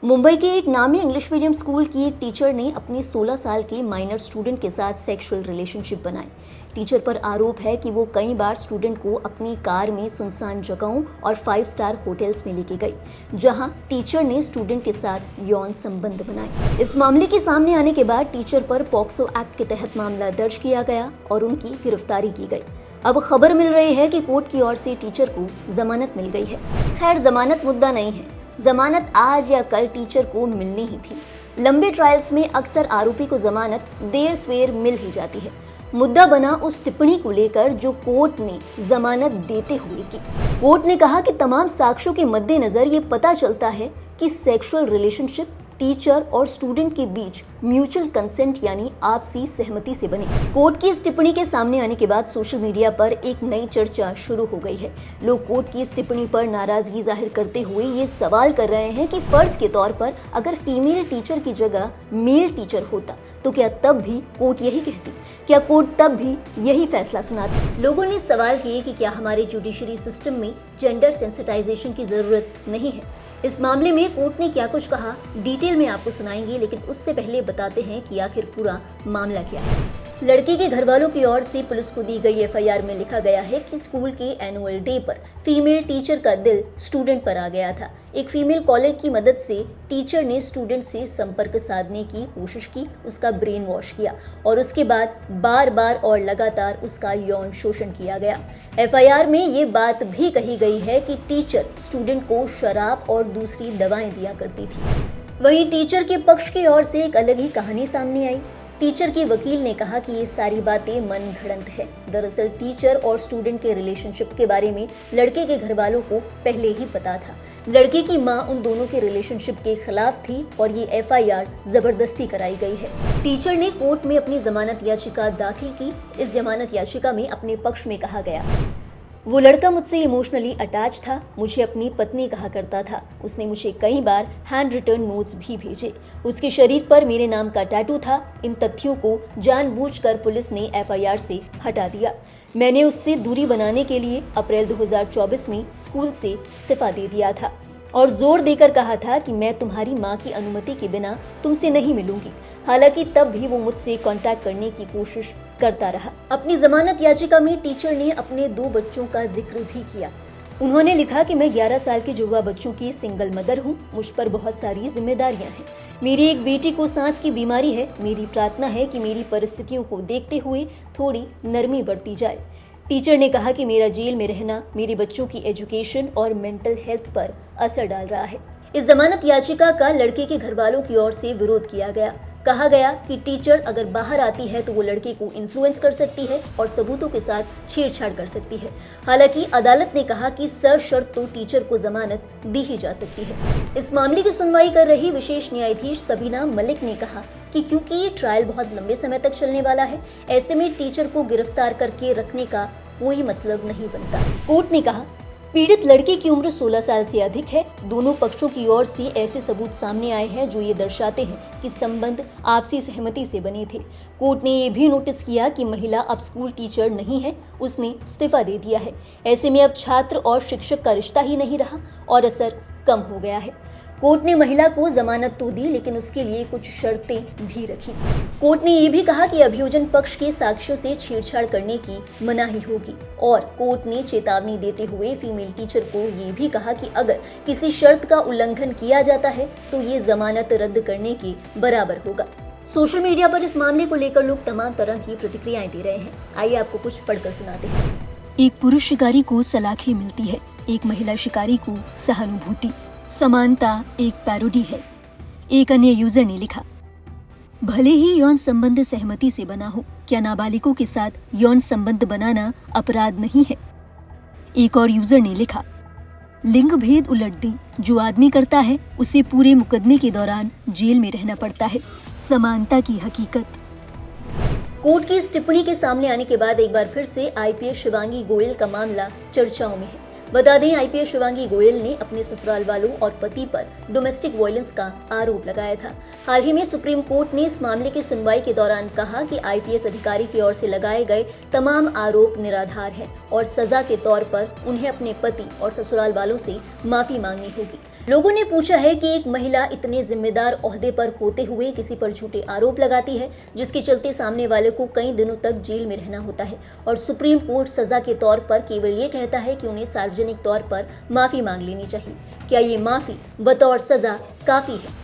मुंबई के एक नामी इंग्लिश मीडियम स्कूल की एक टीचर ने अपने 16 साल के माइनर स्टूडेंट के साथ सेक्सुअल रिलेशनशिप बनाई। टीचर पर आरोप है कि वो कई बार स्टूडेंट को अपनी कार में सुनसान जगहों और 5 स्टार होटल्स में लेके गई, जहां टीचर ने स्टूडेंट के साथ यौन संबंध बनाए। इस मामले के सामने आने के बाद टीचर पर पॉक्सो एक्ट के तहत मामला दर्ज किया गया और उनकी गिरफ्तारी की गई। अब खबर मिल रही है कि कोर्ट की ओर से टीचर को जमानत मिल गई है। खैर, जमानत मुद्दा नहीं है, जमानत आज या कल टीचर को मिलनी ही थी। लंबे ट्रायल्स में अक्सर आरोपी को जमानत देर सवेर मिल ही जाती है। मुद्दा बना उस टिप्पणी को लेकर जो कोर्ट ने जमानत देते हुए की। कोर्ट ने कहा कि तमाम साक्ष्यों के मद्देनजर ये पता चलता है कि सेक्सुअल रिलेशनशिप टीचर और स्टूडेंट के बीच म्यूचुअल कंसेंट यानी आपसी सहमति से बने। कोर्ट की इस टिप्पणी के सामने आने के बाद सोशल मीडिया पर एक नई चर्चा शुरू हो गई है। लोग कोर्ट की इस टिप्पणी पर नाराजगी जाहिर करते हुए ये सवाल कर रहे हैं कि फर्ज के तौर पर अगर फीमेल टीचर की जगह मेल टीचर होता तो क्या तब भी कोर्ट यही कहती? क्या कोर्ट तब भी यही फैसला सुनाती? लोगों ने सवाल किए कि क्या हमारे जुडिशरी सिस्टम में जेंडर सेंसिटाइजेशन की जरूरत नहीं है। इस मामले में कोर्ट ने क्या कुछ कहा, डिटेल में आपको सुनाएंगे, लेकिन उससे पहले बताते हैं कि आखिर पूरा मामला क्या है। लड़की के घर वालों की ओर से पुलिस को दी गई एफआईआर में लिखा गया है कि स्कूल के एनुअल डे पर फीमेल टीचर का दिल स्टूडेंट पर आ गया था। एक फीमेल कॉलर की मदद से टीचर ने स्टूडेंट से संपर्क साधने की कोशिश की, उसका ब्रेन वॉश किया और उसके बाद बार बार और लगातार उसका यौन शोषण किया गया। एफआईआर में ये बात भी कही गई है कि टीचर स्टूडेंट को शराब और दूसरी दवाएं दिया करती थी। वहीं टीचर के पक्ष की ओर से एक अलग ही कहानी सामने आई। टीचर के वकील ने कहा कि ये सारी बातें मन घड़ंत है। दरअसल टीचर और स्टूडेंट के रिलेशनशिप के बारे में लड़के के घर वालों को पहले ही पता था। लड़के की मां उन दोनों के रिलेशनशिप के खिलाफ थी और ये एफआईआर जबरदस्ती कराई गई है। टीचर ने कोर्ट में अपनी जमानत याचिका दाखिल की। इस जमानत याचिका में अपने पक्ष में कहा गया, वो लड़का मुझसे इमोशनली अटैच था, मुझे अपनी पत्नी कहा करता था। उसने मुझे कई बार हैंड रिटर्न नोट्स भी भेजे। उसके शरीर पर मेरे नाम का टैटू था। इन तथ्यों को जानबूझकर पुलिस ने एफआईआर से हटा दिया। मैंने उससे दूरी बनाने के लिए अप्रैल 2024 में स्कूल से इस्तीफा दे दिया था और जोर देकर कहा था कि मैं तुम्हारी मां की अनुमति के बिना तुमसे नहीं मिलूंगी। हालांकि तब भी वो मुझसे कांटेक्ट करने की कोशिश करता रहा। अपनी जमानत याचिका में टीचर ने अपने 2 बच्चों का जिक्र भी किया। उन्होंने लिखा कि मैं 11 साल के जुड़वा बच्चों की सिंगल मदर हूँ। मुझ पर बहुत सारी जिम्मेदारियां हैं। मेरी एक बेटी को सांस की बीमारी है। मेरी प्रार्थना है कि मेरी परिस्थितियों को देखते हुए थोड़ी नरमी बरती जाए। टीचर ने कहा कि मेरा जेल में रहना मेरे बच्चों की एजुकेशन और मेंटल हेल्थ पर असर डाल रहा है। इस जमानत याचिका का लड़के के घर वालों की ओर से विरोध किया गया। कहा गया कि टीचर अगर बाहर आती है तो वो लड़के को इन्फ्लुएंस कर सकती है और सबूतों के साथ छेड़छाड़ कर सकती है। हालांकि अदालत ने कहा कि सशर्त तो टीचर को जमानत दी ही जा सकती है। इस मामले की सुनवाई कर रही विशेष न्यायाधीश सबीना मलिक ने कहा कि क्योंकि ये ट्रायल बहुत लंबे समय तक चलने वाला है, ऐसे में टीचर को गिरफ्तार करके रखने का कोई मतलब नहीं बनता। कोर्ट ने कहा, पीड़ित लड़के की उम्र 16 साल से अधिक है। दोनों पक्षों की ओर से ऐसे सबूत सामने आए हैं जो ये दर्शाते हैं कि संबंध आपसी सहमति से बने थे। कोर्ट ने ये भी नोटिस किया कि महिला अब स्कूल टीचर नहीं है, उसने इस्तीफा दे दिया है। ऐसे में अब छात्र और शिक्षक का रिश्ता ही नहीं रहा और असर कम हो गया है। कोर्ट ने महिला को जमानत तो दी, लेकिन उसके लिए कुछ शर्तें भी रखी। कोर्ट ने ये भी कहा कि अभियोजन पक्ष के साक्ष्यों से छेड़छाड़ करने की मनाही होगी और कोर्ट ने चेतावनी देते हुए फीमेल टीचर को ये भी कहा कि अगर किसी शर्त का उल्लंघन किया जाता है तो ये जमानत रद्द करने के बराबर होगा। सोशल मीडिया पर इस मामले को लेकर लोग तमाम तरह की प्रतिक्रियाएं दे रहे हैं। आइए आपको कुछ पढ़कर सुनाते हैं। एक पुरुष शिकारी को सलाखें मिलती है, एक महिला शिकारी को सहानुभूति। समानता एक पैरोडी है। एक अन्य यूजर ने लिखा, भले ही यौन संबंध सहमति से बना हो, क्या नाबालिगों के साथ यौन संबंध बनाना अपराध नहीं है? एक और यूजर ने लिखा, लिंग भेद उलट दें, जो आदमी करता है उसे पूरे मुकदमे के दौरान जेल में रहना पड़ता है। समानता की हकीकत। कोर्ट की इस टिप्पणी के सामने आने के बाद एक बार फिर से आईपीएस शिवांगी गोयल का मामला चर्चाओं में है। बता दें, आईपीएस शिवांगी गोयल ने अपने ससुराल वालों और पति पर डोमेस्टिक वायलेंस का आरोप लगाया था। हाल ही में सुप्रीम कोर्ट ने इस मामले की सुनवाई के दौरान कहा कि आईपीएस अधिकारी की ओर से लगाए गए तमाम आरोप निराधार हैं और सजा के तौर पर उन्हें अपने पति और ससुराल वालों से माफी मांगनी होगी। लोगों ने पूछा है कि एक महिला इतने जिम्मेदार ओहदे पर होते हुए किसी पर झूठे आरोप लगाती है, जिसके चलते सामने वाले को कई दिनों तक जेल में रहना होता है और सुप्रीम कोर्ट सजा के तौर पर केवल ये कहता है कि उन्हें सार्वजनिक तौर पर माफी मांग लेनी चाहिए। क्या ये माफी बतौर सजा काफी है?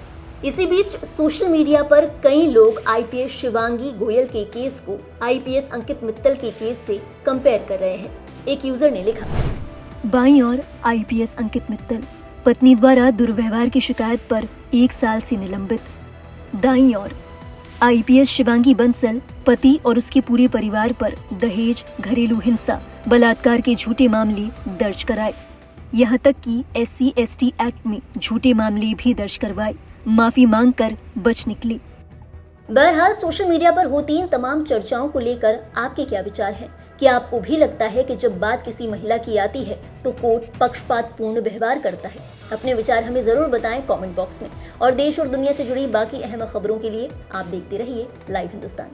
इसी बीच सोशल मीडिया पर कई लोग आईपीएस शिवांगी गोयल के केस को आईपीएस अंकित मित्तल के केस से कंपेयर कर रहे हैं। एक यूजर ने लिखा, बाईं ओर आईपीएस अंकित मित्तल, पत्नी द्वारा दुर्व्यवहार की शिकायत पर 1 साल से निलंबित। दाईं ओर आईपीएस शिवांगी बंसल, पति और उसके पूरे परिवार पर दहेज, घरेलू हिंसा, बलात्कार के झूठे मामले दर्ज कराए। यहाँ तक कि SC/ST एक्ट में झूठे मामले भी दर्ज करवाए। माफी मांगकर बच निकली। बहरहाल सोशल मीडिया पर होती इन तमाम चर्चाओं को लेकर आपके क्या विचार हैं? क्या आपको भी लगता है कि जब बात किसी महिला की आती है तो कोर्ट पक्षपातपूर्ण व्यवहार करता है? अपने विचार हमें जरूर बताएं कमेंट बॉक्स में। और देश और दुनिया से जुड़ी बाकी अहम खबरों के लिए आप देखते रहिए लाइव हिंदुस्तान।